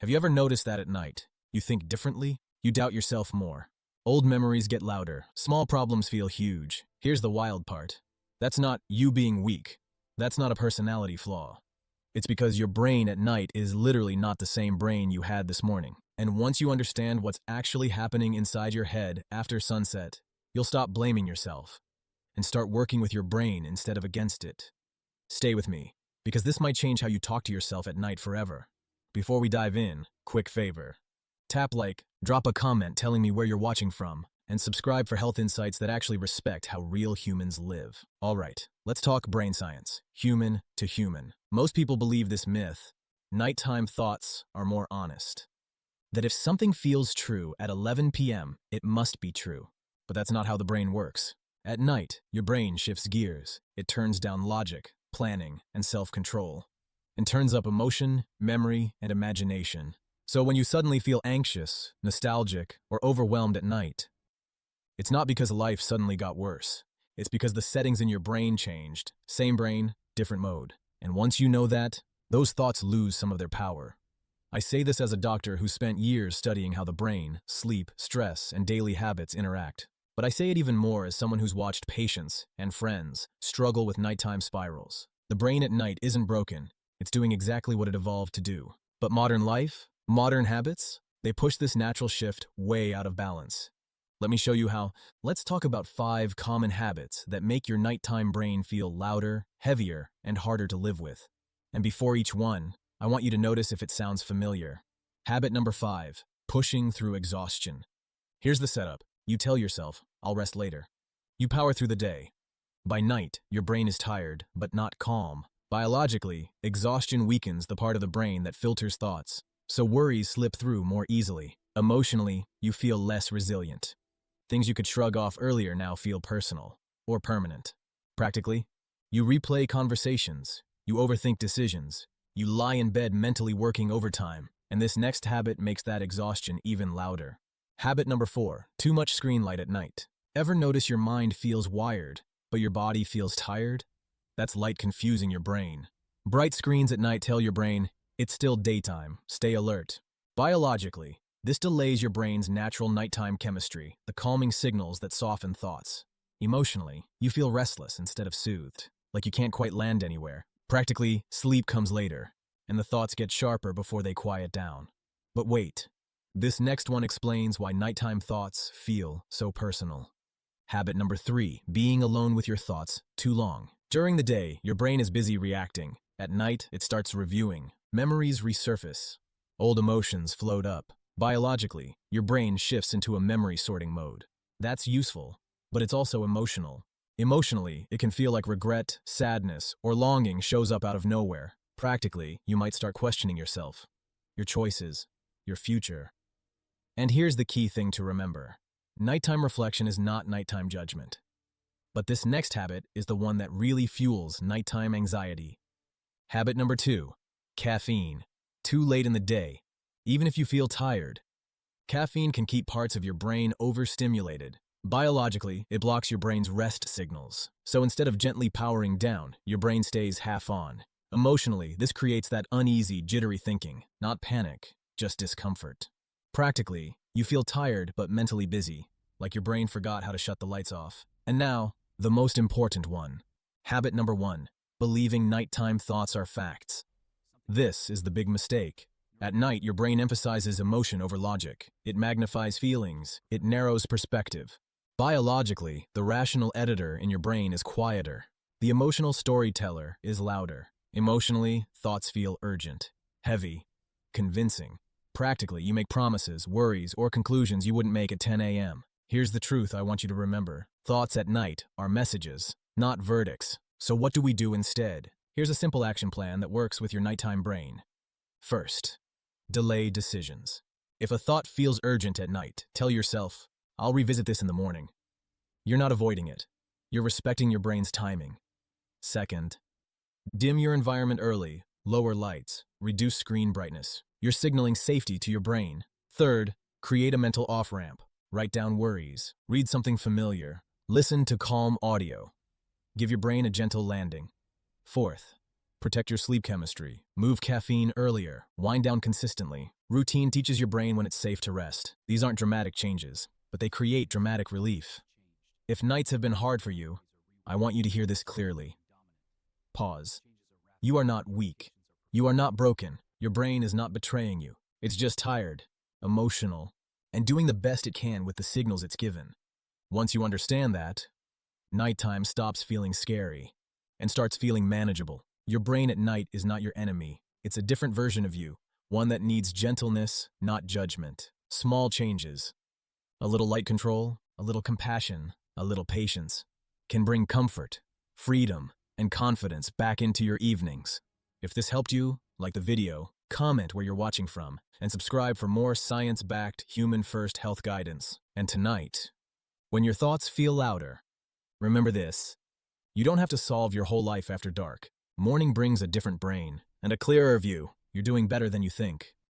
Have you ever noticed that at night? You think differently? You doubt yourself more. Old memories get louder. Small problems feel huge. Here's the wild part. That's not you being weak. That's not a personality flaw. It's because your brain at night is literally not the same brain you had this morning. And once you understand what's actually happening inside your head after sunset, you'll stop blaming yourself and start working with your brain instead of against it. Stay with me, because this might change how you talk to yourself at night forever. Before we dive in, quick favor. Tap like, drop a comment telling me where you're watching from, and subscribe for health insights that actually respect how real humans live. All right, let's talk brain science, human to human. Most people believe this myth: nighttime thoughts are more honest. That if something feels true at 11 p.m., it must be true. But that's not how the brain works. At night, your brain shifts gears. It turns down logic, planning, and self-control, and turns up emotion, memory, and imagination. So when you suddenly feel anxious, nostalgic, or overwhelmed at night, it's not because life suddenly got worse. It's because the settings in your brain changed. Same brain, different mode. And once you know that, those thoughts lose some of their power. I say this as a doctor who spent years studying how the brain, sleep, stress, and daily habits interact. But I say it even more as someone who's watched patients and friends struggle with nighttime spirals. The brain at night isn't broken. It's doing exactly what it evolved to do. But modern life, modern habits, they push this natural shift way out of balance. Let me show you how. Let's talk about 5 common habits that make your nighttime brain feel louder, heavier, and harder to live with. And before each one, I want you to notice if it sounds familiar. Habit number 5, pushing through exhaustion. Here's the setup. You tell yourself, I'll rest later. You power through the day. By night, your brain is tired, but not calm. Biologically, exhaustion weakens the part of the brain that filters thoughts, so worries slip through more easily. Emotionally, you feel less resilient. Things you could shrug off earlier now feel personal or permanent. Practically, you replay conversations, you overthink decisions, you lie in bed mentally working overtime, and this next habit makes that exhaustion even louder. Habit number 4, too much screen light at night. Ever notice your mind feels wired, but your body feels tired? That's light confusing your brain. Bright screens at night tell your brain, it's still daytime, stay alert. Biologically, this delays your brain's natural nighttime chemistry, the calming signals that soften thoughts. Emotionally, you feel restless instead of soothed, like you can't quite land anywhere. Practically, sleep comes later, and the thoughts get sharper before they quiet down. But wait, this next one explains why nighttime thoughts feel so personal. Habit number 3, being alone with your thoughts too long. During the day, your brain is busy reacting. At night, it starts reviewing. Memories resurface. Old emotions float up. Biologically, your brain shifts into a memory sorting mode. That's useful, but it's also emotional. Emotionally, it can feel like regret, sadness, or longing shows up out of nowhere. Practically, you might start questioning yourself, your choices, your future. And here's the key thing to remember. Nighttime reflection is not nighttime judgment. But this next habit is the one that really fuels nighttime anxiety. Habit number 2, caffeine. Too late in the day. Even if you feel tired, caffeine can keep parts of your brain overstimulated. Biologically, it blocks your brain's rest signals. So instead of gently powering down, your brain stays half on. Emotionally, this creates that uneasy, jittery thinking, not panic, just discomfort. Practically, you feel tired but mentally busy, like your brain forgot how to shut the lights off. And now, the most important one. Habit number 1, believing nighttime thoughts are facts. This is the big mistake. At night, your brain emphasizes emotion over logic. It magnifies feelings. It narrows perspective. Biologically, the rational editor in your brain is quieter. The emotional storyteller is louder. Emotionally, thoughts feel urgent, heavy, convincing. Practically, you make promises, worries, or conclusions you wouldn't make at 10 a.m. Here's the truth I want you to remember. Thoughts at night are messages, not verdicts. So what do we do instead? Here's a simple action plan that works with your nighttime brain. First, delay decisions. If a thought feels urgent at night, tell yourself, I'll revisit this in the morning. You're not avoiding it. You're respecting your brain's timing. Second, dim your environment early, lower lights, reduce screen brightness. You're signaling safety to your brain. Third, create a mental off-ramp. Write down worries, read something familiar, listen to calm audio. Give your brain a gentle landing. Fourth, protect your sleep chemistry. Move caffeine earlier, wind down consistently. Routine teaches your brain when it's safe to rest. These aren't dramatic changes, but they create dramatic relief. If nights have been hard for you, I want you to hear this clearly. Pause. You are not weak. You are not broken. Your brain is not betraying you. It's just tired, emotional, and doing the best it can with the signals it's given. Once you understand that, nighttime stops feeling scary and starts feeling manageable. Your brain at night is not your enemy. It's a different version of you, one that needs gentleness, not judgment. Small changes, a little light control, a little compassion, a little patience, can bring comfort, freedom, and confidence back into your evenings. If this helped you, like the video, comment where you're watching from, and subscribe for more science-backed, human-first health guidance. And tonight, when your thoughts feel louder, remember this: you don't have to solve your whole life after dark. Morning brings a different brain and a clearer view. You're doing better than you think.